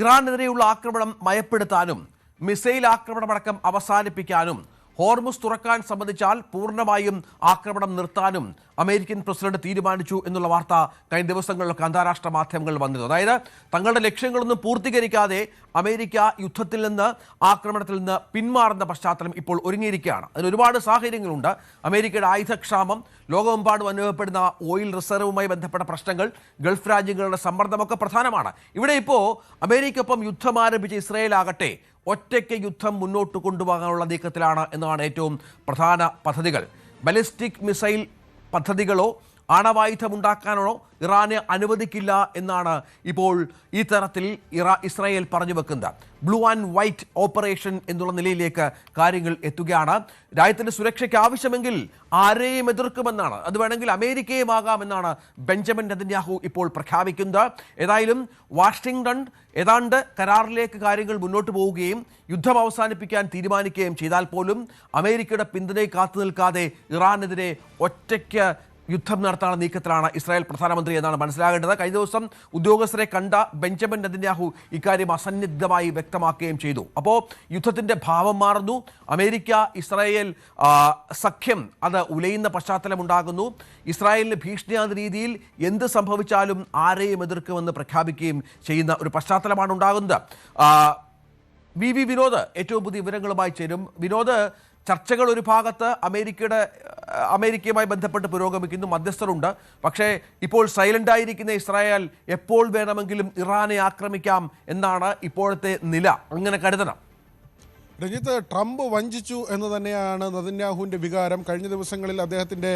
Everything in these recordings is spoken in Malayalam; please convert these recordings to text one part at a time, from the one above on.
ഇറാനെതിരെയുള്ള ആക്രമണം മയപ്പെടുത്താനും മിസൈൽ ആക്രമണമടക്കം അവസാനിപ്പിക്കാനും ഹോർമുസ് തുറക്കാൻ സംബന്ധിച്ചാൽ പൂർണ്ണമായും ആക്രമണം നിർത്താനും അമേരിക്കൻ പ്രസിഡന്റ് തീരുമാനിച്ചു എന്നുള്ള വാർത്ത കഴിഞ്ഞ ദിവസങ്ങളിലൊക്കെ അന്താരാഷ്ട്ര മാധ്യമങ്ങളിൽ വന്നിരുന്നു. അതായത് തങ്ങളുടെ ലക്ഷ്യങ്ങളൊന്നും പൂർത്തീകരിക്കാതെ അമേരിക്ക യുദ്ധത്തിൽ നിന്ന് ആക്രമണത്തിൽ നിന്ന് പിന്മാറുന്ന പശ്ചാത്തലം ഇപ്പോൾ ഒരുങ്ങിയിരിക്കുകയാണ്. അതിന് ഒരുപാട് സാഹചര്യങ്ങളുണ്ട്. അമേരിക്കയുടെ ആയുധക്ഷാമം, ലോകമെമ്പാടും അനുഭവപ്പെടുന്ന ഓയിൽ റിസർവുമായി ബന്ധപ്പെട്ട പ്രശ്നങ്ങൾ, ഗൾഫ് രാജ്യങ്ങളുടെ സമ്മർദ്ദമൊക്കെ പ്രധാനമാണ്. ഇവിടെ ഇപ്പോൾ അമേരിക്കയൊപ്പം യുദ്ധം ആരംഭിച്ച ഇസ്രായേൽ ആകട്ടെ ഒറ്റയ്ക്ക് യുദ്ധം മുന്നോട്ട് കൊണ്ടുപോകാനുള്ള നീക്കത്തിലാണ് എന്നതാണ് ഏറ്റവും പ്രധാന പദ്ധതികൾ. ബലിസ്റ്റിക് മിസൈൽ പദ്ധതികളോ ആണവായുധമുണ്ടാക്കാനോ ഇറാനെ അനുവദിക്കില്ല എന്നാണ് ഇപ്പോൾ ഈ തരത്തിൽ ഇസ്രായേൽ പറഞ്ഞു വെക്കുന്നത്. ബ്ലൂ ആൻഡ് വൈറ്റ് ഓപ്പറേഷൻ എന്നുള്ള നിലയിലേക്ക് കാര്യങ്ങൾ എത്തുകയാണ്. രാജ്യത്തിൻ്റെ സുരക്ഷയ്ക്ക് ആവശ്യമെങ്കിൽ ആരെയും എതിർക്കുമെന്നാണ്, അത് വേണമെങ്കിൽ അമേരിക്കയും ആകാമെന്നാണ് ബെഞ്ചമിൻ നെതന്യാഹു ഇപ്പോൾ പ്രഖ്യാപിക്കുന്നത്. ഏതായാലും വാഷിംഗ്ടൺ ഏതാണ്ട് കരാറിലേക്ക് കാര്യങ്ങൾ മുന്നോട്ട് പോവുകയും യുദ്ധം അവസാനിപ്പിക്കാൻ തീരുമാനിക്കുകയും ചെയ്താൽ പോലും അമേരിക്കയുടെ പിന്തുണയെ കാത്തു നിൽക്കാതെ ഇറാനെതിരെ ഒറ്റയ്ക്ക് യുദ്ധം നടത്താനുള്ള നീക്കത്തിലാണ് ഇസ്രായേൽ പ്രധാനമന്ത്രി എന്നാണ് മനസ്സിലാകേണ്ടത്. കഴിഞ്ഞ ദിവസം ഉദ്യോഗസ്ഥരെ കണ്ട ബെഞ്ചമിൻ നെതന്യാഹു ഇക്കാര്യം അസന്നിഗ്ധമായി വ്യക്തമാക്കുകയും ചെയ്തു. അപ്പോൾ യുദ്ധത്തിൻ്റെ ഭാവം മാറുന്നു. അമേരിക്ക ഇസ്രായേൽ സഖ്യം അത് ഉലയുന്ന പശ്ചാത്തലമുണ്ടാകുന്നു. ഇസ്രായേലിന് ഭീഷണിയാകുന്ന രീതിയിൽ എന്ത് സംഭവിച്ചാലും ആരെയും എതിർക്കുമെന്ന് പ്രഖ്യാപിക്കുകയും ചെയ്യുന്ന ഒരു പശ്ചാത്തലമാണ് ഉണ്ടാകുന്നത്. വി വിനോദ് ഏറ്റവും പുതിയ വിവരങ്ങളുമായി ചേരും. വിനോദ്, ചർച്ചകൾ ഒരു ഭാഗത്ത് അമേരിക്കയുമായി ബന്ധപ്പെട്ട് പുരോഗമിക്കുന്നു, മധ്യസ്ഥരുണ്ട്. പക്ഷേ ഇപ്പോൾ സൈലന്റ് ആയിരിക്കുന്ന ഇസ്രായേൽ എപ്പോൾ വേണമെങ്കിലും ഇറാനെ ആക്രമിക്കാം എന്നാണ് ഇപ്പോഴത്തെ നില. അങ്ങനെ കരുതണം. രഞ്ജിത്ത്, ട്രംപ് വഞ്ചിച്ചു എന്ന് തന്നെയാണ് നെതന്യാഹുവിൻ്റെ വികാരം. കഴിഞ്ഞ ദിവസങ്ങളിൽ അദ്ദേഹത്തിൻ്റെ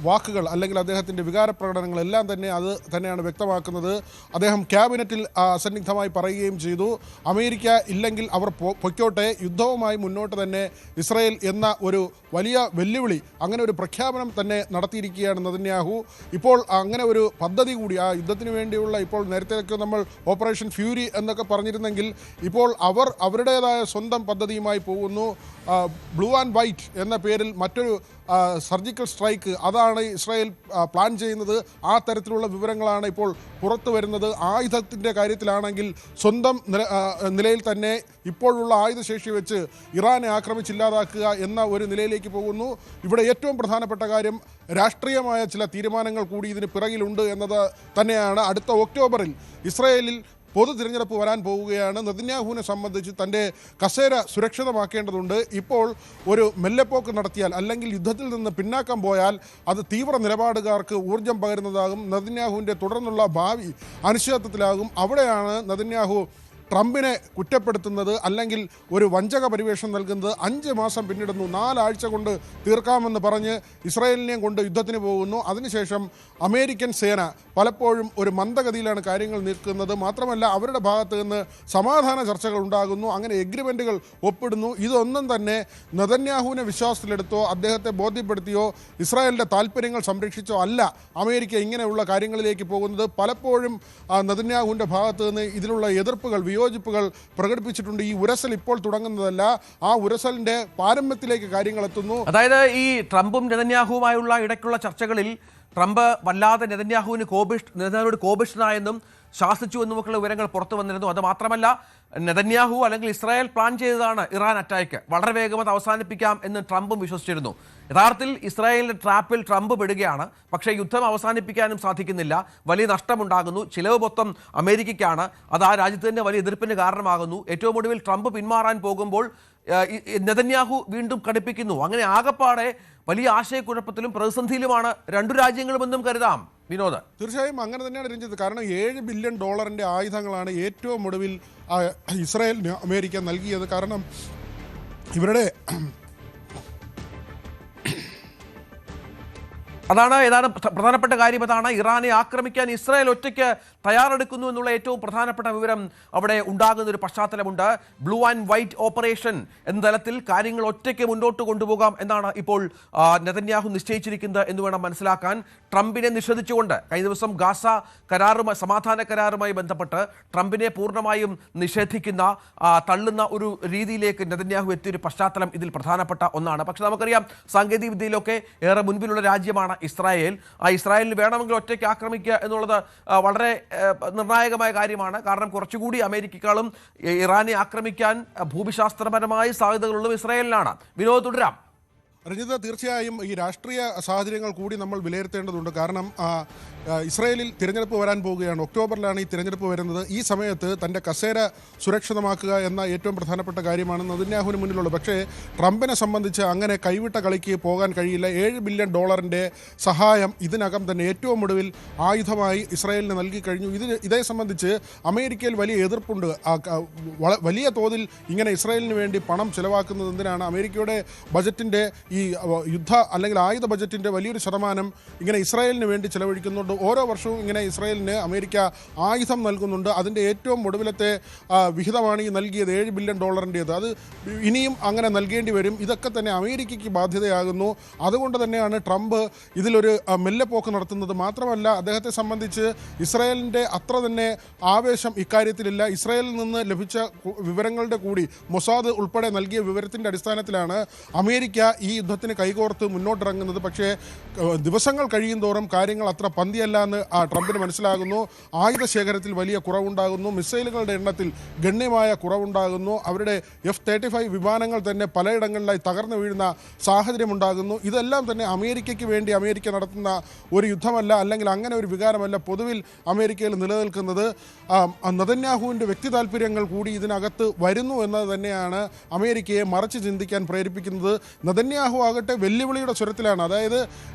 വാക്കുകൾ അല്ലെങ്കിൽ അദ്ദേഹത്തിൻ്റെ വികാര പ്രകടനങ്ങളെല്ലാം തന്നെ അത് തന്നെയാണ് വ്യക്തമാക്കുന്നത്. അദ്ദേഹം ക്യാബിനറ്റിൽ അസന്നിഗ്ധമായി പറയുകയും ചെയ്തു, അമേരിക്ക ഇല്ലെങ്കിൽ അവർ പൊയ്ക്കോട്ടെ, യുദ്ധവുമായി മുന്നോട്ട് തന്നെ ഇസ്രായേൽ എന്ന ഒരു വലിയ വെല്ലുവിളി, അങ്ങനെ ഒരു പ്രഖ്യാപനം തന്നെ നടത്തിയിരിക്കുകയാണ് നെതന്യാഹു. ഇപ്പോൾ അങ്ങനെ ഒരു പദ്ധതി കൂടി ആ യുദ്ധത്തിന് വേണ്ടിയുള്ള, ഇപ്പോൾ നേരത്തെയൊക്കെ നമ്മൾ ഓപ്പറേഷൻ ഫ്യൂരി എന്നൊക്കെ പറഞ്ഞിരുന്നെങ്കിൽ ഇപ്പോൾ അവരുടേതായ സ്വന്തം പദ്ധതിയുമായി പോകുന്നു. ബ്ലൂ ആൻഡ് വൈറ്റ് എന്ന പേരിൽ മറ്റൊരു സർജിക്കൽ സ്ട്രൈക്ക്, അതാണ് ഇസ്രായേൽ പ്ലാൻ ചെയ്യുന്നത്. ആ തരത്തിലുള്ള വിവരങ്ങളാണ് ഇപ്പോൾ പുറത്തു വരുന്നത്. ആയുധത്തിൻ്റെ കാര്യത്തിലാണെങ്കിൽ സ്വന്തം നിലയിൽ തന്നെ ഇപ്പോഴുള്ള ആയുധശേഷി വെച്ച് ഇറാനെ ആക്രമിച്ചില്ലാതാക്കുക എന്ന ഒരു നിലയിലേക്ക് പോകുന്നു. ഇവിടെ ഏറ്റവും പ്രധാനപ്പെട്ട കാര്യം രാഷ്ട്രീയമായ ചില തീരുമാനങ്ങൾ കൂടി ഇതിന് പിറകിലുണ്ട് എന്നത് തന്നെയാണ്. അടുത്ത ഒക്ടോബറിൽ ഇസ്രായേലിൽ പൊതു തിരഞ്ഞെടുപ്പ് വരാൻ പോവുകയാണ്. നെതന്യാഹുവിനെ സംബന്ധിച്ച് തൻ്റെ കസേര സുരക്ഷിതമാക്കേണ്ടതുണ്ട്. ഇപ്പോൾ ഒരു മെല്ലെപ്പോക്ക് നടത്തിയാൽ അല്ലെങ്കിൽ യുദ്ധത്തിൽ നിന്ന് പിന്നാക്കം പോയാൽ അത് തീവ്ര നിലപാടുകാർക്ക് ഊർജം പകരുന്നതാകും. നെതന്യാഹുവിൻ്റെ തുടർന്നുള്ള ഭാവി അനിശ്ചിതത്വത്തിലാകും. അവിടെയാണ് നെതന്യാഹു ട്രംപിനെ കുറ്റപ്പെടുത്തുന്നത് അല്ലെങ്കിൽ ഒരു വഞ്ചക പരിവേഷം നൽകുന്നത്. 5 മാസം പിന്നിടുന്നു, 4 ആഴ്ച കൊണ്ട് തീർക്കാമെന്ന് പറഞ്ഞ് ഇസ്രായേലിനെയും കൊണ്ട് യുദ്ധത്തിന് പോകുന്നു. അതിനുശേഷം അമേരിക്കൻ സേന പലപ്പോഴും ഒരു മന്ദഗതിയിലാണ് കാര്യങ്ങൾ നിൽക്കുന്നത്. മാത്രമല്ല അവരുടെ ഭാഗത്ത് നിന്ന് സമാധാന ചർച്ചകൾ ഉണ്ടാകുന്നു, അങ്ങനെ എഗ്രിമെൻറ്റുകൾ ഒപ്പിടുന്നു. ഇതൊന്നും തന്നെ നെതന്യാഹുവിനെ വിശ്വാസത്തിലെടുത്തോ അദ്ദേഹത്തെ ബോധ്യപ്പെടുത്തിയോ ഇസ്രായേലിൻ്റെ താല്പര്യങ്ങൾ സംരക്ഷിച്ചോ അല്ല അമേരിക്ക ഇങ്ങനെയുള്ള കാര്യങ്ങളിലേക്ക് പോകുന്നത്. പലപ്പോഴും നെതന്യാഹുവിൻ്റെ ഭാഗത്ത് നിന്ന് ഇതിനുള്ള എതിർപ്പുകൾ, വിയോജിപ്പുകൾ പ്രകടിപ്പിച്ചിട്ടുണ്ട്. ഈ ഉരസൽ ഇപ്പോൾ തുടങ്ങുന്നതല്ല, ആ ഉരസലിന്റെ പാരമ്യത്തിലേക്ക് കാര്യങ്ങൾ എത്തുന്നു. അതായത് ഈ ട്രംപും നെതന്യാഹുവുമായുള്ള ഇടയ്ക്കുള്ള ചർച്ചകളിൽ ട്രംപ് വല്ലാതെ നെതന്യാഹുവിനോട് കോപിഷ്ഠനായെന്നും ശാസിച്ചു എന്നുമൊക്കെയുള്ള വിവരങ്ങൾ പുറത്തു വന്നിരുന്നു. അത് മാത്രമല്ല, നെതന്യാഹു അല്ലെങ്കിൽ ഇസ്രായേൽ പ്ലാൻ ചെയ്തതാണ് ഇറാൻ അറ്റാക്ക്, വളരെ വേഗം അത് അവസാനിപ്പിക്കാം എന്ന് ട്രംപും വിശ്വസിച്ചിരുന്നു. യഥാർത്ഥത്തിൽ ഇസ്രായേലിൻ്റെ ട്രാപ്പിൽ ട്രംപ് പെടുകയാണ്. പക്ഷേ യുദ്ധം അവസാനിപ്പിക്കാനും സാധിക്കുന്നില്ല, വലിയ നഷ്ടമുണ്ടാകുന്നു, ചിലവ് മൊത്തം അമേരിക്കയ്ക്കാണ്. അത് ആ രാജ്യത്ത് തന്നെ വലിയ എതിർപ്പിന് കാരണമാകുന്നു. ഏറ്റവും ഒടുവിൽ ട്രംപ് പിന്മാറാൻ പോകുമ്പോൾ നെതന്യാഹു വീണ്ടും കടുപ്പിക്കുന്നു. അങ്ങനെ ആകപ്പാടെ വലിയ ആശയക്കുഴപ്പത്തിലും പ്രതിസന്ധിയിലുമാണ് രണ്ടു രാജ്യങ്ങളുമെന്നും കരുതാം. വിനോദ്, തീർച്ചയായും അങ്ങനെ തന്നെയാണ് രഞ്ജിത്ത്. കാരണം $7 ബില്യൺ ആയുധങ്ങളാണ് ഏറ്റവും ഒടുവിൽ ഇസ്രായേലിന് അമേരിക്ക നൽകിയത്. കാരണം ഇവരുടെ അതാണ് ഏതാണ് പ്രധാനപ്പെട്ട കാര്യം. അതാണ് ഇറാനെ ആക്രമിക്കാൻ ഇസ്രായേൽ ഒറ്റയ്ക്ക് തയ്യാറെടുക്കുന്നു എന്നുള്ള ഏറ്റവും പ്രധാനപ്പെട്ട വിവരം അവിടെ ഉണ്ടാകുന്ന ഒരു പശ്ചാത്തലമുണ്ട്. ബ്ലൂ ആൻഡ് വൈറ്റ് ഓപ്പറേഷൻ എന്ന തലത്തിൽ കാര്യങ്ങൾ ഒറ്റയ്ക്ക് മുന്നോട്ട് കൊണ്ടുപോകാം എന്നാണ് ഇപ്പോൾ നെതന്യാഹു നിശ്ചയിച്ചിരിക്കുന്നത് എന്ന് വേണം മനസ്സിലാക്കാൻ. ട്രംപിനെ നിഷേധിച്ചുകൊണ്ട് കഴിഞ്ഞ ദിവസം ഗാസ സമാധാന കരാറുമായി ബന്ധപ്പെട്ട് ട്രംപിനെ പൂർണ്ണമായും നിഷേധിക്കുന്ന തള്ളുന്ന ഒരു രീതിയിലേക്ക് നെതന്യാഹു എത്തിയൊരു പശ്ചാത്തലം ഇതിൽ പ്രധാനപ്പെട്ട ഒന്നാണ്. പക്ഷെ നമുക്കറിയാം, സാങ്കേതിക വിദ്യയിലൊക്കെ ഏറെ മുൻപിലുള്ള രാജ്യമാണ് ഇസ്രായേൽ. ആ ഇസ്രായേലിന് വേണമെങ്കിൽ ഒറ്റയ്ക്ക് ആക്രമിക്കുക എന്നുള്ളത് വളരെ നിർണായകമായ കാര്യമാണ്. കാരണം കുറച്ചുകൂടി അമേരിക്കക്കാളും ഇറാനെ ആക്രമിക്കാൻ ഭൂമിശാസ്ത്രപരമായ സാധ്യതകളുള്ളതും ഇസ്രായേലിനാണ്. വിനോദ്, തുടരാം. രഞ്ജിത്ത്, തീർച്ചയായും ഈ രാഷ്ട്രീയ സാഹചര്യങ്ങൾ കൂടി നമ്മൾ വിലയിരുത്തേണ്ടതുണ്ട്. കാരണം ഇസ്രായേലിൽ തിരഞ്ഞെടുപ്പ് വരാൻ പോവുകയാണ്. ഒക്ടോബറിലാണ് ഈ തിരഞ്ഞെടുപ്പ് വരുന്നത്. ഈ സമയത്ത് തൻ്റെ കസേര സുരക്ഷിതമാക്കുക എന്ന ഏറ്റവും പ്രധാനപ്പെട്ട കാര്യമാണ് നെതന്യാഹുവിന് മുന്നിലുള്ളത്. പക്ഷേ ട്രംപിനെ സംബന്ധിച്ച് അങ്ങനെ കൈവിട്ട കളിക്ക് പോകാൻ കഴിയില്ല. $7 ബില്യൺ സഹായം ഇതിനകം തന്നെ ഏറ്റവും ഒടുവിൽ ആയുധമായി ഇസ്രായേലിന് നൽകി കഴിഞ്ഞു. ഇതേ സംബന്ധിച്ച് അമേരിക്കയിൽ വലിയ എതിർപ്പുണ്ട്. വലിയ തോതിൽ ഇങ്ങനെ ഇസ്രായേലിന് വേണ്ടി പണം ചിലവാക്കുന്നത് എന്തിനാണ്? അമേരിക്കയുടെ ബജറ്റിൻ്റെ ഈ യുദ്ധ അല്ലെങ്കിൽ ആയുധ ബജറ്റിൻ്റെ വലിയൊരു ശതമാനം ഇങ്ങനെ ഇസ്രായേലിന് വേണ്ടി ചിലവഴിക്കുന്നുണ്ട്. ഓരോ വർഷവും ഇങ്ങനെ ഇസ്രായേലിന് അമേരിക്ക ആയുധം നൽകുന്നുണ്ട്. അതിൻ്റെ ഏറ്റവും ഒടുവിലത്തെ വിഹിതമാണ് ഈ നൽകിയത്, $7 ബില്യൺ. അത് ഇനിയും അങ്ങനെ നൽകേണ്ടി വരും. ഇതൊക്കെ തന്നെ അമേരിക്കയ്ക്ക് ബാധ്യതയാകുന്നു. അതുകൊണ്ട് തന്നെയാണ് ട്രംപ് ഇതിലൊരു മെല്ലെപ്പോക്ക് നടത്തുന്നത്. മാത്രമല്ല, അദ്ദേഹത്തെ സംബന്ധിച്ച് ഇസ്രായേലിൻ്റെ അത്ര തന്നെ ആവേശം ഇക്കാര്യത്തിലില്ല. ഇസ്രായേലിൽ നിന്ന് ലഭിച്ച വിവരങ്ങളുടെ കൂടി മൊസാദ് ഉൾപ്പെടെ നൽകിയ വിവരത്തിൻ്റെ അടിസ്ഥാനത്തിലാണ് അമേരിക്ക ഈ യുദ്ധത്തിന് കൈകോർത്ത് മുന്നോട്ടിറങ്ങുന്നത്. പക്ഷേ ദിവസങ്ങൾ കഴിയും തോറും കാര്യങ്ങൾ അത്ര പന്തിയല്ല എന്ന് ട്രംപിന് മനസ്സിലാകുന്നു. ആയുധ ശേഖരത്തിൽ വലിയ കുറവുണ്ടാകുന്നു. മിസൈലുകളുടെ എണ്ണത്തിൽ ഗണ്യമായ കുറവുണ്ടാകുന്നു. അവരുടെ F-35 വിമാനങ്ങൾ തന്നെ പലയിടങ്ങളിലായി തകർന്നു വീഴുന്ന സാഹചര്യമുണ്ടാകുന്നു. ഇതെല്ലാം തന്നെ അമേരിക്കയ്ക്ക് വേണ്ടി അമേരിക്ക നടത്തുന്ന ഒരു യുദ്ധമല്ല, അല്ലെങ്കിൽ അങ്ങനെ ഒരു വികാരമല്ല പൊതുവിൽ അമേരിക്കയിൽ നിലനിൽക്കുന്നത്. നെതന്യാഹുവിൻ്റെ വ്യക്തി താല്പര്യങ്ങൾ കൂടി ഇതിനകത്ത് വരുന്നു എന്നത് തന്നെയാണ് അമേരിക്കയെ മറിച്ച് ചിന്തിക്കാൻ പ്രേരിപ്പിക്കുന്നത്. നെതന്യാഹു ആകട്ടെ വെല്ലുവിളിയുടെ സ്വരത്തിലാണ്. അതായത്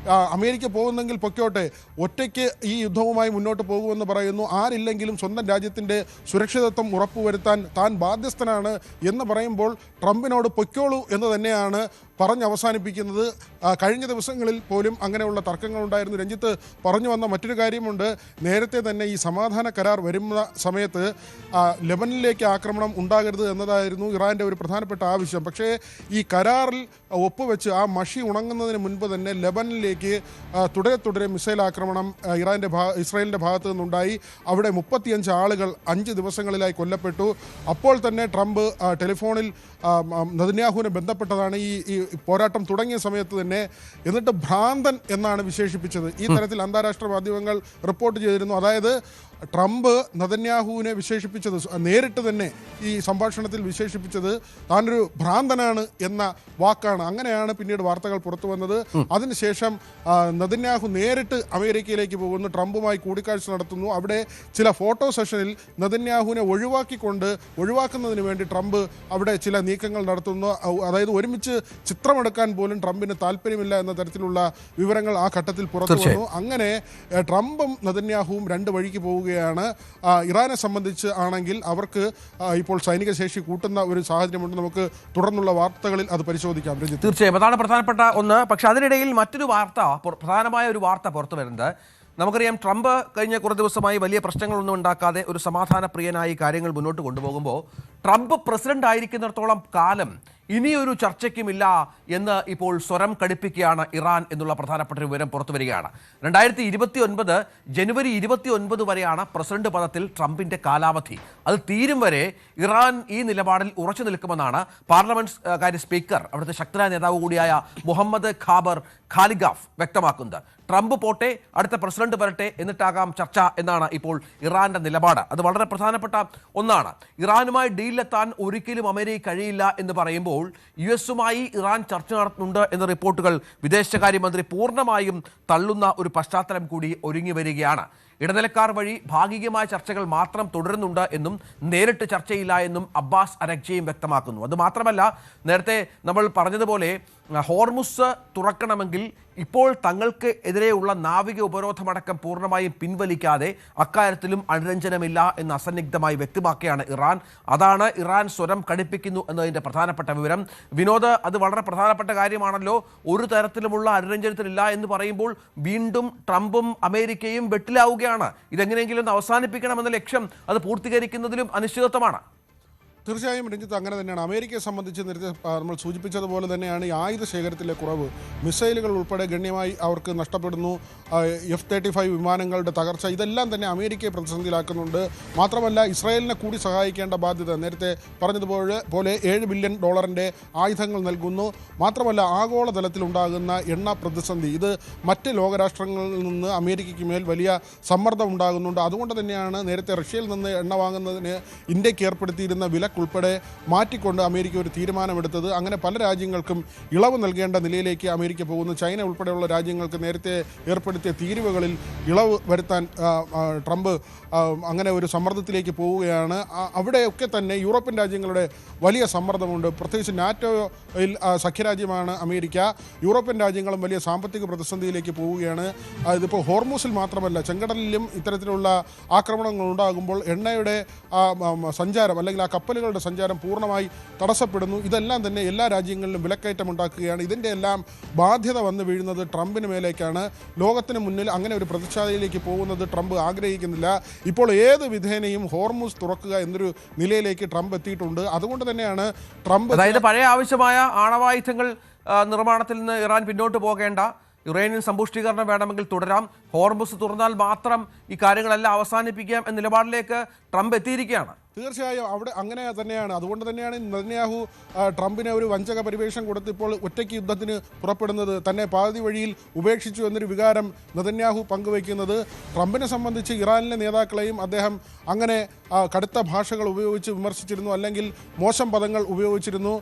അമേരിക്ക പോകുന്നെങ്കിൽ പൊക്കോട്ടെ, ഒറ്റയ്ക്ക് ഈ യുദ്ധവുമായി മുന്നോട്ട് പോകുമെന്ന് പറയുന്നു. ആരില്ലെങ്കിലും സ്വന്തം രാജ്യത്തിൻ്റെ സുരക്ഷിതത്വം ഉറപ്പുവരുത്താൻ താൻ ബാധ്യസ്ഥനാണ് എന്ന് പറയുമ്പോൾ ട്രംപിനോട് പൊയ്ക്കോളൂ എന്ന് തന്നെയാണ് പറഞ്ഞവസാനിപ്പിക്കുന്നത്. കഴിഞ്ഞ ദിവസങ്ങളിൽ പോലും അങ്ങനെയുള്ള തർക്കങ്ങളുണ്ടായിരുന്നു. രഞ്ജിത്ത് പറഞ്ഞു വന്ന മറ്റൊരു കാര്യമുണ്ട്. നേരത്തെ തന്നെ ഈ സമാധാന കരാർ വരുന്ന സമയത്ത് ലെബനനിലേക്ക് ആക്രമണം ഉണ്ടാകരുത് എന്നതായിരുന്നു ഇറാൻ്റെ ഒരു പ്രധാനപ്പെട്ട ആവശ്യം. പക്ഷേ ഈ കരാറിൽ ഒപ്പുവെച്ച് ആ മഷി ഉണങ്ങുന്നതിന് മുൻപ് തന്നെ ലെബനനിലേക്ക് തുടരെ മിസൈൽ ആക്രമണം ഇസ്രായേലിൻ്റെ ഭാഗത്തു നിന്നുണ്ടായി. അവിടെ 35 ആളുകൾ 5 ദിവസങ്ങളിലായി കൊല്ലപ്പെട്ടു. അപ്പോൾ തന്നെ ട്രംപ് ടെലിഫോണിൽ നെതന്യാഹുവിനെ ബന്ധപ്പെട്ടതാണ് ഈ പോരാട്ടം തുടങ്ങിയ സമയത്ത് തന്നെ. എന്നിട്ട് ഭ്രാന്തൻ എന്നാണ് വിശേഷിപ്പിച്ചത്. ഈ തരത്തിൽ അന്താരാഷ്ട്ര മാധ്യമങ്ങൾ റിപ്പോർട്ട് ചെയ്തിരുന്നു. അതായത് ട്രംപ് നെതന്യാഹുവിനെ വിശേഷിപ്പിച്ചത്, നേരിട്ട് തന്നെ ഈ സംഭാഷണത്തിൽ വിശേഷിപ്പിച്ചത് താനൊരു ഭ്രാന്തനാണ് എന്ന വാക്കാണ്. അങ്ങനെയാണ് പിന്നീട് വാർത്തകൾ പുറത്തു വന്നത്. അതിനുശേഷം നെതന്യാഹു നേരിട്ട് അമേരിക്കയിലേക്ക് പോകുന്നു, ട്രംപുമായി കൂടിക്കാഴ്ച നടത്തുന്നു. അവിടെ ചില ഫോട്ടോ സെഷനിൽ നെതന്യാഹുവിനെ ഒഴിവാക്കുന്നതിന് വേണ്ടി ട്രംപ് അവിടെ ചില നീക്കങ്ങൾ നടത്തുന്നു. അതായത് ഒരുമിച്ച് ചിത്രമെടുക്കാൻ പോലും ട്രംപിന് താല്പര്യമില്ല എന്ന തരത്തിലുള്ള വിവരങ്ങൾ ആ ഘട്ടത്തിൽ പുറത്തു വന്നു. അങ്ങനെ ട്രംപും നെതന്യാഹുവും രണ്ട് വഴിക്ക് പോവുകയാണ്. ഇറാനെ സംബന്ധിച്ച് ആണെങ്കിൽ അവർക്ക് ഇപ്പോൾ സൈനിക ശേഷി കൂട്ടുന്ന ഒരു സാഹചര്യമുണ്ട്. നമുക്ക് തുടർന്നുള്ള വാർത്തകളിൽ അത് പരിശോധിക്കാം. തീർച്ചയായും അതാണ് പ്രധാനപ്പെട്ട ഒന്ന്. പക്ഷെ അതിനിടയിൽ മറ്റൊരു പ്രധാനമായ ഒരു വാർത്ത പുറത്തു വരുന്നത്, നമുക്കറിയാം ട്രംപ് കഴിഞ്ഞ കുറേ ദിവസമായി വലിയ പ്രശ്നങ്ങളൊന്നും ഉണ്ടാക്കാതെ ഒരു സമാധാന പ്രിയനായി കാര്യങ്ങൾ മുന്നോട്ട് കൊണ്ടുപോകുമ്പോൾ ട്രംപ് പ്രസിഡന്റ് ആയിരിക്കുന്നിടത്തോളം കാലം ഇനിയൊരു ചർച്ചയ്ക്കുമില്ല എന്ന് ഇപ്പോൾ സ്വരം കടുപ്പിക്കുകയാണ് ഇറാൻ എന്നുള്ള പ്രധാനപ്പെട്ട ഒരു വിവരം പുറത്തു വരികയാണ്. 2029 ജനുവരി 29 വരെയാണ് പ്രസിഡന്റ് പദത്തിൽ ട്രംപിന്റെ കാലാവധി. അത് തീരും വരെ ഇറാൻ ഈ നിലപാടിൽ ഉറച്ചു നിൽക്കുമെന്നാണ് പാർലമെന്റ് കാര്യ സ്പീക്കർ, അവിടുത്തെ ശക്തനായ നേതാവ് കൂടിയായ മുഹമ്മദ് ഖാലിഗാഫ് വ്യക്തമാക്കുന്നത്. ട്രംപ് പോട്ടെ, അടുത്ത പ്രസിഡന്റ് വരട്ടെ, എന്നിട്ടാകാം ചർച്ച എന്നാണ് ഇപ്പോൾ ഇറാന്റെ നിലപാട്. അത് വളരെ പ്രധാനപ്പെട്ട ഒന്നാണ്. ഇറാനുമായി ഡീലിലെത്താൻ ഒരിക്കലും അമേരിക്ക കഴിയില്ല എന്ന് പറയുമ്പോൾ US-ഉമായി ഇറാൻ ചർച്ച നടത്തുന്നുണ്ട് എന്ന റിപ്പോർട്ടുകൾ വിദേശകാര്യമന്ത്രി പൂർണ്ണമായും തള്ളുന്ന ഒരു പശ്ചാത്തലം കൂടി ഒരുങ്ങി വരികയാണ്. ഇടനിലക്കാർ വഴി ഭാഗികമായ ചർച്ചകൾ മാത്രം തുടരുന്നുണ്ട് എന്നും നേരിട്ട് ചർച്ചയില്ല എന്നും അബ്ബാസ് അരഗ്ചിയും വ്യക്തമാക്കുന്നു. അതുമാത്രമല്ല, നേരത്തെ നമ്മൾ പറഞ്ഞതുപോലെ ഹോർമുസ് തുറക്കണമെങ്കിൽ ഇപ്പോൾ തങ്ങൾക്ക് എതിരെയുള്ള നാവിക ഉപരോധമടക്കം പൂർണ്ണമായും പിൻവലിക്കാതെ അക്കാര്യത്തിലും അനുരഞ്ജനമില്ല എന്ന് അസന്നിഗ്ധമായി വ്യക്തമാക്കുകയാണ് ഇറാൻ. അതാണ് ഇറാൻ സ്വരം കടുപ്പിക്കുന്നു എന്നതിൻ്റെ പ്രധാനപ്പെട്ട വിവരം. വിനോദ്, അത് വളരെ പ്രധാനപ്പെട്ട കാര്യമാണല്ലോ. ഒരു തരത്തിലുമുള്ള അനുരഞ്ജനത്തിലില്ല എന്ന് പറയുമ്പോൾ വീണ്ടും ട്രംപും അമേരിക്കയും വെട്ടിലാവുകയാണ്. ഇതെങ്ങനെയെങ്കിലും ഒന്ന് അവസാനിപ്പിക്കണമെന്ന ലക്ഷ്യം അത് പൂർത്തീകരിക്കുന്നതിലും അനിശ്ചിതത്വമാണ്. തീർച്ചയായും രഞ്ജിത്ത് അങ്ങനെ തന്നെയാണ്. അമേരിക്കയെ സംബന്ധിച്ച് നേരത്തെ നമ്മൾ സൂചിപ്പിച്ചതുപോലെ തന്നെയാണ് ഈ ആയുധ ശേഖരത്തിലെ കുറവ്. മിസൈലുകൾ ഉൾപ്പെടെ ഗണ്യമായി അവർക്ക് നഷ്ടപ്പെടുന്നു. F-35 വിമാനങ്ങളുടെ തകർച്ച, ഇതെല്ലാം തന്നെ അമേരിക്കയെ പ്രതിസന്ധിയിലാക്കുന്നുണ്ട്. മാത്രമല്ല ഇസ്രായേലിനെ കൂടി സഹായിക്കേണ്ട ബാധ്യത, നേരത്തെ പറഞ്ഞതുപോലെ $7 ബില്യൺ ആയുധങ്ങൾ നൽകുന്നു. മാത്രമല്ല ആഗോളതലത്തിൽ ഉണ്ടാകുന്ന എണ്ണ പ്രതിസന്ധി, ഇത് മറ്റ് ലോകരാഷ്ട്രങ്ങളിൽ നിന്ന് അമേരിക്കയ്ക്ക് മേൽ വലിയ സമ്മർദ്ദം ഉണ്ടാകുന്നുണ്ട്. അതുകൊണ്ട് തന്നെയാണ് നേരത്തെ റഷ്യയിൽ നിന്ന് എണ്ണ വാങ്ങുന്നതിന് ഇന്ത്യക്ക് ഏർപ്പെടുത്തിയിരുന്ന വിലക്കുൾപ്പെടെ മാറ്റിക്കൊണ്ട് അമേരിക്ക ഒരു തീരുമാനമെടുത്തത്. അങ്ങനെ പല രാജ്യങ്ങൾക്കും ഇളവ് നൽകേണ്ട നിലയിലേക്ക് അമേരിക്ക പോകുന്നു. ചൈന ഉൾപ്പെടെയുള്ള രാജ്യങ്ങൾക്ക് നേരത്തെ ഏർപ്പെടുത്തിയ തീരുവകളിൽ ഇളവ് വരുത്താൻ ട്രംപ് അങ്ങനെ ഒരു സമ്മർദ്ദത്തിലേക്ക് പോവുകയാണ്. അവിടെയൊക്കെ തന്നെ യൂറോപ്യൻ രാജ്യങ്ങളുടെ വലിയ സമ്മർദ്ദമുണ്ട്. പ്രത്യേകിച്ച് നാറ്റോയിൽ സഖ്യരാജ്യമാണ് അമേരിക്ക. യൂറോപ്യൻ രാജ്യങ്ങളും വലിയ സാമ്പത്തിക പ്രതിസന്ധിയിലേക്ക് പോവുകയാണ്. ഇതിപ്പോൾ ഹോർമൂസിൽ മാത്രമല്ല, ചെങ്കടലിലും ഇത്തരത്തിലുള്ള ആക്രമണങ്ങൾ ഉണ്ടാകുമ്പോൾ എണ്ണയുടെ സഞ്ചാരം അല്ലെങ്കിൽ ആ കപ്പലുകളുടെ സഞ്ചാരം പൂർണ്ണമായി തടസ്സപ്പെടുന്നു. ഇതെല്ലാം തന്നെ എല്ലാ രാജ്യങ്ങളിലും വിലക്കയറ്റം ഉണ്ടാക്കുകയാണ്. ഇതിൻ്റെ എല്ലാം ബാധ്യത വന്നു വീഴുന്നത് ട്രംപിന് മേലേക്കാണ്. ലോകത്തിന് മുന്നിൽ അങ്ങനെ ഒരു പ്രതിച്ഛായയിലേക്ക് പോകുന്നത് ട്രംപ് ആഗ്രഹിക്കുന്നില്ല. ഇപ്പോൾ ഏത് വിധേനയും ഹോർമൂസ് തുറക്കുക എന്നൊരു നിലയിലേക്ക് ട്രംപ് എത്തിയിട്ടുണ്ട്. അതുകൊണ്ട് തന്നെയാണ് ട്രംപ്, അതായത് പഴയ ആവശ്യമായ ആണവായുധങ്ങൾ നിർമ്മാണത്തിൽ നിന്ന് ഇറാൻ പിന്നോട്ട് പോകേണ്ട, യുറേനിയൻ സമ്പുഷ്ടീകരണം വേണമെങ്കിൽ തുടരാം, ഹോർമുസ് തുറന്നാൽ മാത്രം ഈ കാര്യങ്ങളെല്ലാം അവസാനിപ്പിക്കാം എന്ന നിലപാടിലേക്ക് ട്രംപ് എത്തിയിരിക്കുകയാണ്. തീർച്ചയായും അവിടെ അങ്ങനെ തന്നെയാണ്. അതുകൊണ്ട് തന്നെയാണ് നെതന്യാഹു ട്രംപിനെ ഒരു വഞ്ചക പരിവേഷം കൊടുത്തിപ്പോൾ ഒറ്റയ്ക്ക് യുദ്ധത്തിന് പുറപ്പെടുന്നത്. തന്നെ പാതി വഴിയിൽ ഉപേക്ഷിച്ചു എന്നൊരു വികാരം നെതന്യാഹു പങ്കുവയ്ക്കുന്നത്. ട്രംപിനെ സംബന്ധിച്ച് ഇറാനിലെ നേതാക്കളെയും അദ്ദേഹം അങ്ങനെ കടുത്ത ഭാഷകൾ ഉപയോഗിച്ച് വിമർശിച്ചിരുന്നു, അല്ലെങ്കിൽ മോശം പദങ്ങൾ ഉപയോഗിച്ചിരുന്നു.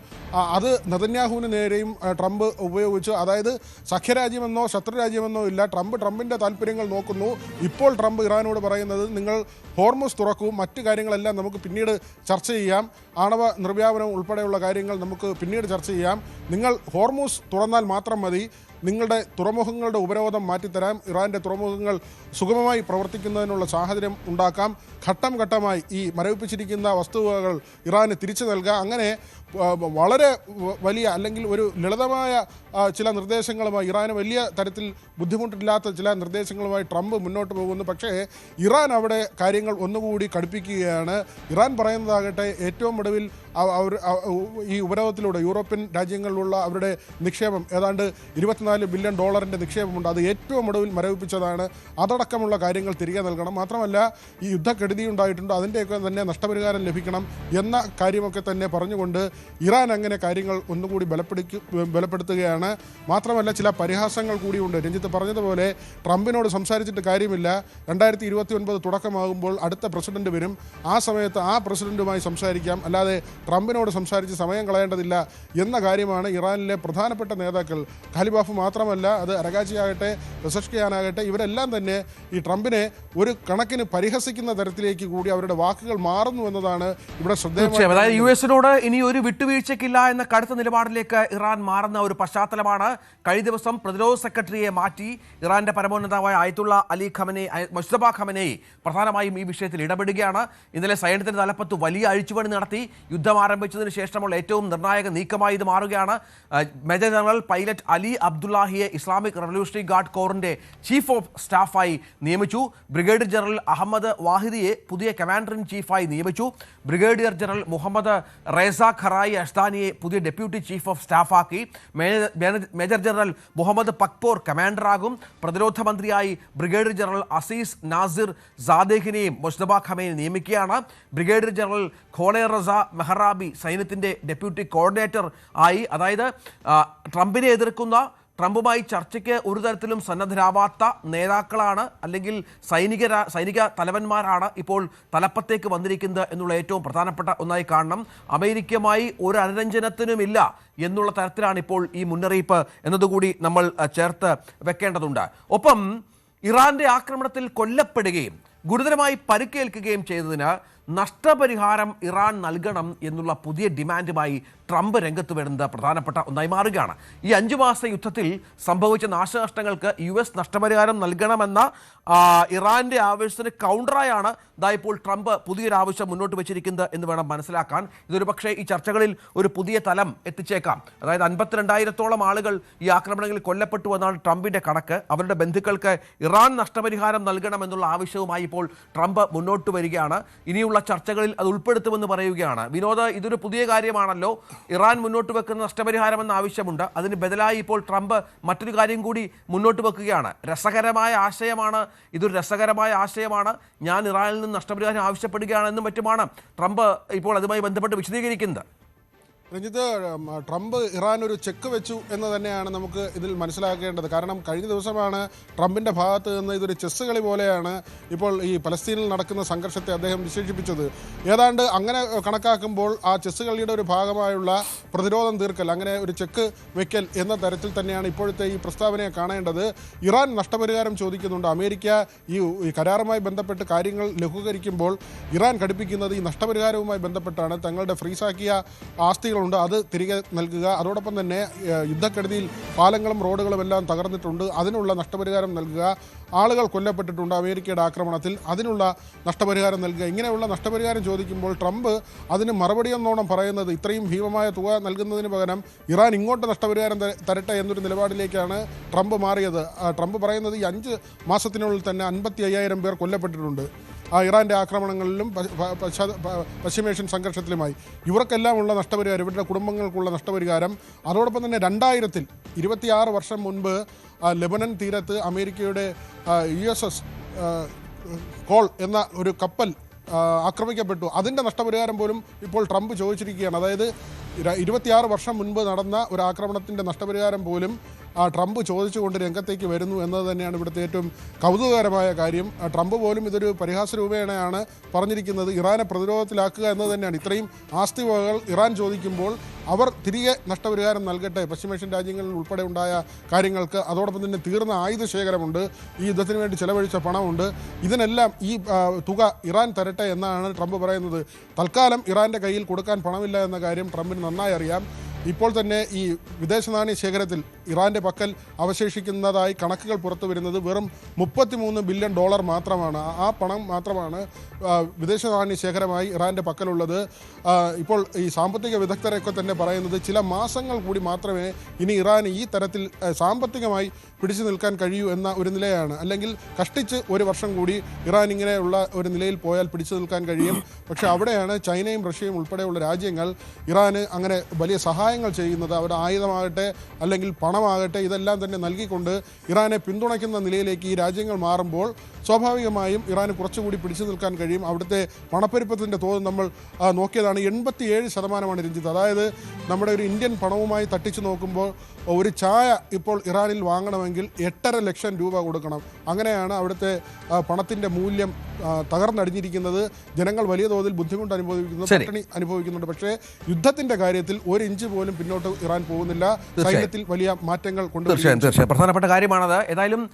അത് നെതന്യാഹുവിന് നേരെയും ട്രംപ് ഉപയോഗിച്ചു. അതായത് സഖ്യരാജ്യമെന്നോ ശത്രുരാജ്യമെന്നോ ഇല്ല, ട്രംപിൻ്റെ താല്പര്യങ്ങൾ നോക്കുന്നു. ഇപ്പോൾ ട്രംപ് ഇറാനോട് പറയുന്നത്, നിങ്ങൾ ഹോർമുസ് തുറക്കൂ, മറ്റു കാര്യങ്ങളെല്ലാം നമുക്ക് പിന്നീട് ചർച്ച ചെയ്യാം, ആണവ നിർവ്യാപനം ഉൾപ്പെടെയുള്ള കാര്യങ്ങൾ നമുക്ക് പിന്നീട് ചർച്ച ചെയ്യാം, നിങ്ങൾ ഹോർമുസ് തുറന്നാൽ മാത്രം മതി, നിങ്ങളുടെ തുറമുഖങ്ങളുടെ ഉപരോധം മാറ്റിത്തരാം, ഇറാൻ്റെ തുറമുഖങ്ങൾ സുഗമമായി പ്രവർത്തിക്കുന്നതിനുള്ള സാഹചര്യം ഉണ്ടാക്കാം, ഘട്ടം ഘട്ടമായി ഈ മരവിപ്പിച്ചിരിക്കുന്ന വസ്തുവകൾ ഇറാന് തിരിച്ചു നൽകുക. അങ്ങനെ വളരെ വലിയ അല്ലെങ്കിൽ ഒരു ലളിതമായ ചില നിർദ്ദേശങ്ങളുമായി, ഇറാന് വലിയ തരത്തിൽ ബുദ്ധിമുട്ടില്ലാത്ത ചില നിർദ്ദേശങ്ങളുമായി ട്രംപ് മുന്നോട്ട് പോകുന്നു. പക്ഷേ ഇറാൻ അവിടെ കാര്യങ്ങൾ ഒന്നുകൂടി കടുപ്പിക്കുകയാണ്. ഇറാൻ പറയുന്നതാകട്ടെ, ഏറ്റവും ഒടുവിൽ ഈ ഉപരോധത്തിലൂടെ യൂറോപ്യൻ രാജ്യങ്ങളിലുള്ള അവരുടെ നിക്ഷേപം ഏതാണ്ട് $24 ബില്യൺ നിക്ഷേപമുണ്ട്. അത് ഏറ്റവും ഒടുവിൽ മരവിപ്പിച്ചതാണ്. അതടക്കമുള്ള കാര്യങ്ങൾ തിരികെ നൽകണം. മാത്രമല്ല ഈ യുദ്ധക്കെടുതി ഉണ്ടായിട്ടുണ്ട്, അതിൻ്റെയൊക്കെ തന്നെ നഷ്ടപരിഹാരം ലഭിക്കണം എന്ന കാര്യമൊക്കെ തന്നെ പറഞ്ഞുകൊണ്ട് ഇറാൻ അങ്ങനെ കാര്യങ്ങൾ ഒന്നുകൂടി ബലപ്പെടുത്തുകയാണ്. മാത്രമല്ല ചില പരിഹാസങ്ങൾ കൂടിയുണ്ട്. രഞ്ജിത്ത് പറഞ്ഞതുപോലെ ട്രംപിനോട് സംസാരിച്ചിട്ട് കാര്യമില്ല. 2029 തുടക്കമാകുമ്പോൾ അടുത്ത പ്രസിഡന്റ് വരും. ആ സമയത്ത് ആ പ്രസിഡന്റുമായി സംസാരിക്കാം, അല്ലാതെ ട്രംപിനോട് സംസാരിച്ച് സമയം കളയേണ്ടതില്ല എന്ന കാര്യമാണ് ഇറാനിലെ പ്രധാനപ്പെട്ട നേതാക്കൾ, ഖാലിബാഫ് മാത്രമല്ല, അത് അരഗാച്ചി ആകട്ടെ പെസഷ്കിയാൻ ആകട്ടെ, ഇവരെല്ലാം തന്നെ ഈ ട്രംപിനെ ഒരു കണക്കിന് പരിഹസിക്കുന്ന തരത്തിലേക്ക് കൂടി അവരുടെ വാക്കുകൾ മാറുന്നു എന്നതാണ് ഇവിടെ ശ്രദ്ധേയമായി. അതായത് US-നോട് ഇനി ഒരു വിട്ടുവീഴ്ചയ്ക്കില്ല എന്ന കടുത്ത നിലപാടിലേക്ക് ഇറാൻ മാറുന്ന ഒരു പശ്ചാത്തലമാണ്. കഴിഞ്ഞ ദിവസം പ്രതിരോധ സെക്രട്ടറിയെ മാറ്റി ഇറാന്റെ പരമോന്നതമായ ആയത്തുള്ള അലി ഖമനേയി, മുസ്തഫ ഖമനേയി പ്രധാനമായും ഈ വിഷയത്തിൽ ഇടപെടുകയാണ്. ഇന്നലെ സൈന്യത്തിന്റെ തലപ്പത്ത് വലിയ അഴിച്ചുപണി നടത്തി. യുദ്ധം ആരംഭിച്ചതിന് ശേഷമുള്ള ഏറ്റവും നിർണായക നീക്കമായി ഇത് മാറുകയാണ്. മേജർ ജനറൽ പൈലറ്റ് അലി അബ്ദുല്ലാഹിയെ ഇസ്ലാമിക് റവല്യൂഷണറി ഗാർഡ് കോറിന്റെ ചീഫ് ഓഫ് സ്റ്റാഫായി നിയമിച്ചു. ബ്രിഗേഡിയർ ജനറൽ അഹമ്മദ് വാഹിദിയെ പുതിയ കമാൻഡർ ഇൻ ചീഫായി നിയമിച്ചു. Brigadier general Mohammad Reza Gharaei അഷ്താനിയെ പുതിയ ഡെപ്യൂട്ടി ചീഫ് ഓഫ് സ്റ്റാഫാക്കി. മേജർ ജനറൽ മുഹമ്മദ് പക്പോർ കമാൻഡറാകും. പ്രതിരോധ മന്ത്രിയായി ബ്രിഗേഡിയർ ജനറൽ അസീസ് നാസിർ സാദേഹിനെയും മുസ്തഫ ഖമേനി നിയമിക്കുകയാണ്. Brigadier general Gholamreza Mehrabi സൈന്യത്തിന്റെ ഡെപ്യൂട്ടി കോർഡിനേറ്റർ ആയി. അതായത് ട്രംപിനെ എതിർക്കുന്ന, ട്രംപുമായി ചർച്ചയ്ക്ക് ഒരു തരത്തിലും സന്നദ്ധരാവാത്ത നേതാക്കളാണ്, അല്ലെങ്കിൽ സൈനിക തലവന്മാരാണ് ഇപ്പോൾ തലപ്പത്തേക്ക് വന്നിരിക്കുന്നത് എന്നുള്ള ഏറ്റവും പ്രധാനപ്പെട്ട ഒന്നായി കാണണം. അമേരിക്കയുമായി ഒരു അനുരഞ്ജനത്തിനുമില്ല എന്നുള്ള തരത്തിലാണ് ഇപ്പോൾ ഈ മുന്നറിയിപ്പ് എന്നതുകൂടി നമ്മൾ ചേർത്ത് വെക്കേണ്ടതുണ്ട്. ഒപ്പം ഇറാന്റെ ആക്രമണത്തിൽ കൊല്ലപ്പെടുകയും ഗുരുതരമായി പരിക്കേൽക്കുകയും ചെയ്തതിന് നഷ്ടപരിഹാരം ഇറാൻ നൽകണം എന്നുള്ള പുതിയ ഡിമാൻഡുമായി ട്രംപ് രംഗത്ത് വരുന്നത് പ്രധാനപ്പെട്ട ഒന്നായി മാറുകയാണ്. ഈ 5 മാസ യുദ്ധത്തിൽ സംഭവിച്ച നാശനഷ്ടങ്ങൾക്ക് US നഷ്ടപരിഹാരം നൽകണമെന്ന ഇറാന്റെ ആവശ്യത്തിന് കൗണ്ടറായാണ് ഇപ്പോൾ ട്രംപ് പുതിയൊരു ആവശ്യം മുന്നോട്ട് വെച്ചിരിക്കുന്നത് എന്ന് വേണം മനസ്സിലാക്കാൻ. ഇതൊരു പക്ഷേ ഈ ചർച്ചകളിൽ ഒരു പുതിയ തലം എത്തിച്ചേക്കാം. അതായത് 52,000-ഓളം ആളുകൾ ഈ ആക്രമണങ്ങളിൽ കൊല്ലപ്പെട്ടു എന്നാണ് ട്രംപിന്റെ കണക്ക്. അവരുടെ ബന്ധുക്കൾക്ക് ഇറാൻ നഷ്ടപരിഹാരം നൽകണമെന്നുള്ള ആവശ്യവുമായി ഇപ്പോൾ ട്രംപ് മുന്നോട്ട് വരികയാണ്. ഇനിയുള്ള ഉടനെയുള്ള ചർച്ചകളിൽ അത് ഉൾപ്പെടുത്തുമെന്ന് പറയുകയാണ്. വിനോദ്, ഇതൊരു പുതിയ കാര്യമാണല്ലോ. ഇറാൻ മുന്നോട്ട് വെക്കുന്ന നഷ്ടപരിഹാരമെന്ന ആവശ്യമുണ്ട്. അതിന് ബദലായി ഇപ്പോൾ ട്രംപ് മറ്റൊരു കാര്യം കൂടി മുന്നോട്ട് വെക്കുകയാണ്. ഇതൊരു രസകരമായ ആശയമാണ്. ഞാൻ ഇറാനിൽ നിന്ന് നഷ്ടപരിഹാരം ആവശ്യപ്പെടുകയാണെന്നും മറ്റുമാണ് ട്രംപ് ഇപ്പോൾ അതുമായി ബന്ധപ്പെട്ട് വിശദീകരിക്കുന്നത്. രഞ്ജിത്ത്, ട്രംപ് ഇറാൻ ഒരു ചെക്ക് വെച്ചു എന്ന് തന്നെയാണ് നമുക്ക് ഇതിൽ മനസ്സിലാക്കേണ്ടത്. കാരണം കഴിഞ്ഞ ദിവസമാണ് ട്രംപിൻ്റെ ഭാഗത്ത് നിന്ന് ഇതൊരു ചെസ് കളി പോലെയാണ് ഇപ്പോൾ ഈ പലസ്തീനിൽ നടക്കുന്ന സംഘർഷത്തെ അദ്ദേഹം വിശേഷിപ്പിച്ചത്. ഏതാണ്ട് അങ്ങനെ കണക്കാക്കുമ്പോൾ ആ ചെസ് കളിയുടെ ഒരു ഭാഗമായുള്ള പ്രതിരോധം തീർക്കൽ, അങ്ങനെ ഒരു ചെക്ക് വെക്കൽ എന്ന തരത്തിൽ തന്നെയാണ് ഇപ്പോഴത്തെ ഈ പ്രസ്താവനയെ കാണേണ്ടത്. ഇറാൻ നഷ്ടപരിഹാരം ചോദിക്കുന്നുണ്ട്. അമേരിക്ക ഈ കരാറുമായി ബന്ധപ്പെട്ട് കാര്യങ്ങൾ ലഘൂകരിക്കുമ്പോൾ ഇറാൻ ഘടിപ്പിക്കുന്നത് ഈ നഷ്ടപരിഹാരവുമായി ബന്ധപ്പെട്ടാണ്. തങ്ങളുടെ ഫ്രീസാക്കിയ ആസ്തികൾ അത് തിരികെ നൽകുക, അതോടൊപ്പം തന്നെ യുദ്ധക്കെടുതിയിൽ പാലങ്ങളും റോഡുകളും എല്ലാം തകർന്നിട്ടുണ്ട്, അതിനുള്ള നഷ്ടപരിഹാരം നൽകുക, ആളുകൾ കൊല്ലപ്പെട്ടിട്ടുണ്ട് അമേരിക്കയുടെ ആക്രമണത്തിൽ, അതിനുള്ള നഷ്ടപരിഹാരം നൽകുക. ഇങ്ങനെയുള്ള നഷ്ടപരിഹാരം ചോദിക്കുമ്പോൾ ട്രംപ് അതിന് മറുപടി എന്നോണം പറയുന്നത് ഇത്രയും ഭീമമായ തുക നൽകുന്നതിന് പകരം ഇറാൻ ഇങ്ങോട്ട് നഷ്ടപരിഹാരം തരട്ടെ എന്നൊരു നിലപാടിലേക്കാണ് ട്രംപ് മാറിയത്. ട്രംപ് പറയുന്നത് ഈ 5 മാസത്തിനുള്ളിൽ തന്നെ 55,000 പേർ കൊല്ലപ്പെട്ടിട്ടുണ്ട് ഇറാൻ്റെ ആക്രമണങ്ങളിലും പശ്ചിമേഷ്യൻ സംഘർഷത്തിലുമായി. ഇവർക്കെല്ലാം ഉള്ള നഷ്ടപരിഹാരം, ഇവരുടെ കുടുംബങ്ങൾക്കുള്ള നഷ്ടപരിഹാരം, അതോടൊപ്പം തന്നെ 26 വർഷം മുൻപ് ലെബനൻ തീരത്ത് അമേരിക്കയുടെ USS കോൾ എന്ന ഒരു കപ്പൽ ആക്രമിക്കപ്പെട്ടു. അതിൻ്റെ നഷ്ടപരിഹാരം പോലും ഇപ്പോൾ ട്രംപ് ചോദിച്ചിരിക്കുകയാണ്. അതായത് 26 വർഷം മുൻപ് നടന്ന ഒരു ആക്രമണത്തിൻ്റെ നഷ്ടപരിഹാരം പോലും ട്രംപ് ചോദിച്ചുകൊണ്ട് രംഗത്തേക്ക് വരുന്നു എന്നത് തന്നെയാണ് ഇവിടുത്തെ ഏറ്റവും കൗതുകകരമായ കാര്യം. ട്രംപ് പോലും ഇതൊരു പരിഹാസ രൂപേണയാണ് പറഞ്ഞിരിക്കുന്നത്. ഇറാനെ പ്രതിരോധത്തിലാക്കുക എന്നത് തന്നെയാണ്. ഇത്രയും ആസ്തി വകകൾ ഇറാൻ ചോദിക്കുമ്പോൾ അവർ തിരികെ നഷ്ടപരിഹാരം നൽകട്ടെ. പശ്ചിമേഷ്യൻ രാജ്യങ്ങളിൽ ഉൾപ്പെടെ ഉണ്ടായ കാര്യങ്ങൾക്ക്, അതോടൊപ്പം തന്നെ തീർന്ന ആയുധ ശേഖരമുണ്ട്, ഈ യുദ്ധത്തിന് വേണ്ടി ചെലവഴിച്ച പണമുണ്ട്, ഇതിനെല്ലാം ഈ തുക ഇറാൻ തരട്ടെ എന്നാണ് ട്രംപ് പറയുന്നത്. തൽക്കാലം ഇറാൻ്റെ കയ്യിൽ കൊടുക്കാൻ പണമില്ല എന്ന കാര്യം ട്രംപിന് നന്നായി അറിയാം. ഇപ്പോൾ തന്നെ ഈ വിദേശ നാണ്യ ശേഖരത്തിൽ ഇറാൻ്റെ പക്കൽ അവശേഷിക്കുന്നതായി കണക്കുകൾ പുറത്തു വരുന്നത് വെറും $33 ബില്യൺ മാത്രമാണ്. ആ പണം മാത്രമാണ് വിദേശ നാണ്യ ശേഖരമായി ഇറാൻ്റെ പക്കലുള്ളത്. ഇപ്പോൾ ഈ സാമ്പത്തിക വിദഗ്ധരൊക്കെ തന്നെ പറയുന്നത് ചില മാസങ്ങൾ കൂടി മാത്രമേ ഇനി ഇറാൻ ഈ തരത്തിൽ സാമ്പത്തികമായി പിടിച്ചു നിൽക്കാൻ കഴിയൂ എന്ന ഒരു നിലയാണ്. അല്ലെങ്കിൽ കഷ്ടിച്ച് 1 വർഷം കൂടി ഇറാൻ ഇങ്ങനെയുള്ള ഒരു നിലയിൽ പോയാൽ പിടിച്ചു നിൽക്കാൻ കഴിയും. പക്ഷേ അവിടെയാണ് ചൈനയും റഷ്യയും ഉൾപ്പെടെയുള്ള രാജ്യങ്ങൾ ഇറാന് അങ്ങനെ വലിയ സഹായങ്ങൾ ചെയ്യുന്നത്. അവരുടെ ആയുധമാകട്ടെ അല്ലെങ്കിൽ പണമാകട്ടെ ഇതെല്ലാം തന്നെ നൽകിക്കൊണ്ട് ഇറാനെ പിന്തുണയ്ക്കുന്ന നിലയിലേക്ക് ഈ രാജ്യങ്ങൾ മാറുമ്പോൾ സ്വാഭാവികമായും ഇറാന് കുറച്ചുകൂടി പിടിച്ചു നിൽക്കാൻ കഴിയും. അവിടുത്തെ പണപ്പെരുപ്പത്തിൻ്റെ തോത് നമ്മൾ നോക്കിയതാണ്. 87% രഞ്ജിത്ത്. അതായത് നമ്മുടെ ഒരു ഇന്ത്യൻ പണവുമായി തട്ടിച്ചു നോക്കുമ്പോൾ ഒരു ചായ ഇപ്പോൾ ഇറാനിൽ വാങ്ങണമെങ്കിൽ 8.5 ലക്ഷം രൂപ കൊടുക്കണം. അങ്ങനെയാണ് അവിടുത്തെ പണത്തിൻ്റെ മൂല്യം തകർന്നടിഞ്ഞിരിക്കുന്നത്. ജനങ്ങൾ വലിയ തോതിൽ ബുദ്ധിമുട്ട് പട്ടിണി അനുഭവിക്കുന്നുണ്ട്. പക്ഷേ യുദ്ധത്തിൻ്റെ കാര്യത്തിൽ 1 ഇഞ്ച് പോലും പിന്നോട്ട് ഇറാൻ പോകുന്നില്ല. സൈന്യത്തിൽ വലിയ മാറ്റങ്ങൾ തീർച്ചയായും പ്രധാനപ്പെട്ട കാര്യമാണത്. ഏതായാലും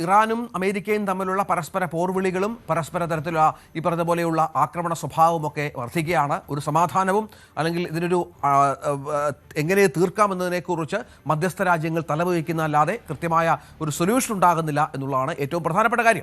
ഇറാനും അമേരിക്കയും തമ്മിലുള്ള പരസ്പര പോർവിളികളും പരസ്പര തരത്തിലുള്ള ഈ പറഞ്ഞ പോലെയുള്ള ആക്രമണ സ്വഭാവമൊക്കെ വർദ്ധിക്കുകയാണ്. ഒരു സമാധാനവും അല്ലെങ്കിൽ ഇതിനൊരു എങ്ങനെ തീർക്കാമെന്നതിനെക്കുറിച്ച് മധ്യസ്ഥ രാജ്യങ്ങൾ തലവഹിക്കുന്നതല്ലാതെ കൃത്യമായ ഒരു സൊല്യൂഷൻ ഉണ്ടാകുന്നില്ല എന്നുള്ളതാണ് ഏറ്റവും പ്രധാനപ്പെട്ട കാര്യം.